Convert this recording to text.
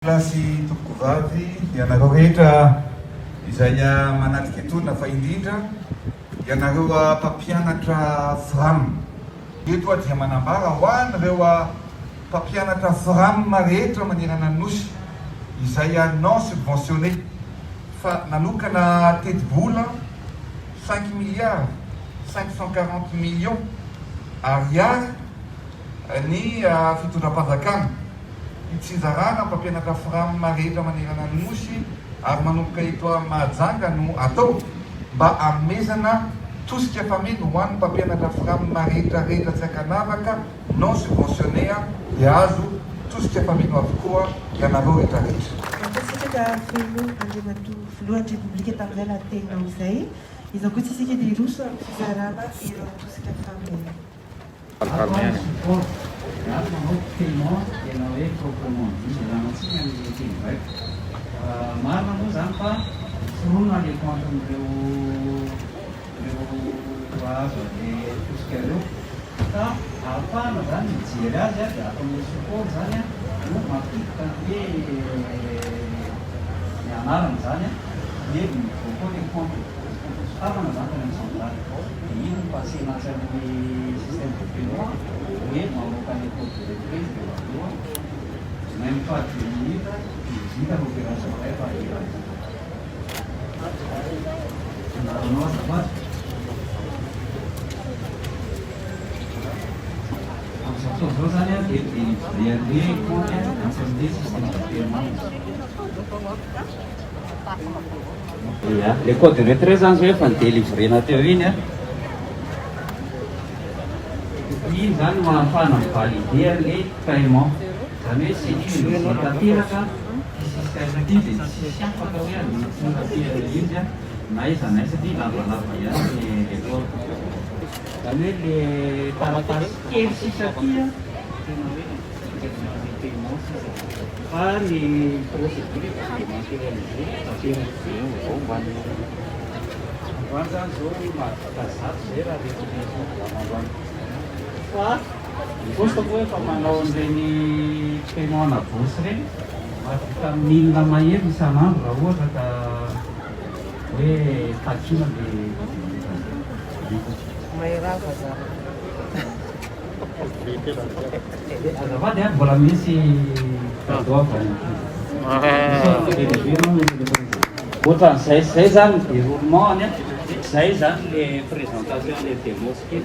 Klasy tompoko vavy ianareo rehetra izay manatrika etona fa indrindra ianareo mpampianatra FRAM. Eto dia manambara ho an'ireo mpampianatra FRAM rehetra manerana ny nosy izay non subventionné fa nanokana teti-bola 5 milliards 540 millions ariary ny fitondram-panjakana itsinjarana mpampianatra FRAM rehetra manerana ny nosy ary manomboka eto Mahajanga no atao mba amezana tosika fameno ho an'ny mpampianatra FRAM rehetra tsy ankanavaka non subventionné dia azo tosika fameno avokoa ianareo rehetra. Voalohany Republika tamin'izay la tena amin'izay izy koa tsy isika dia roso amin'ny fizarana ireo tosika fameno. Marina moa zany fa foronina le compte-n'ireo azo le tosika ireo ka ahafahana zany mijery azy dia ataon'ny support zany no mampiditra hoe ny anarana zany dia mivoaka le compte sotafana zany tany amin'ny centrale dia iny pasena azy amin'ny système de paiement hoe mamoaka ny compte de prise dia aloha même pas 2 minutes vita l'opération rehefa anao azafady amin'izao zao zany dia le compte amin'le système de paiement. Le code de retrait zany zao efa nidelivrena teo iny iny zany mahafana mivalider le paiement zany hoe seliny tanteraka système ity dia tsy afaka hoe tanteraka izy na iza na iza dia lavalava ihany le porte zany hoe le taratasy kely sisa ty tena hoe paiement fa ny procédure matérialisé ambany zany zao mahatazato zay raha rehetraambany fa posta koa efa manao an'ireny paiement na bourse reny mahavita milina mahery isan'andro raha ohatra ka hoe takina azafady mbola misy cadeau ohatran'izay zany déroulement any zay zany le présentation le démosqué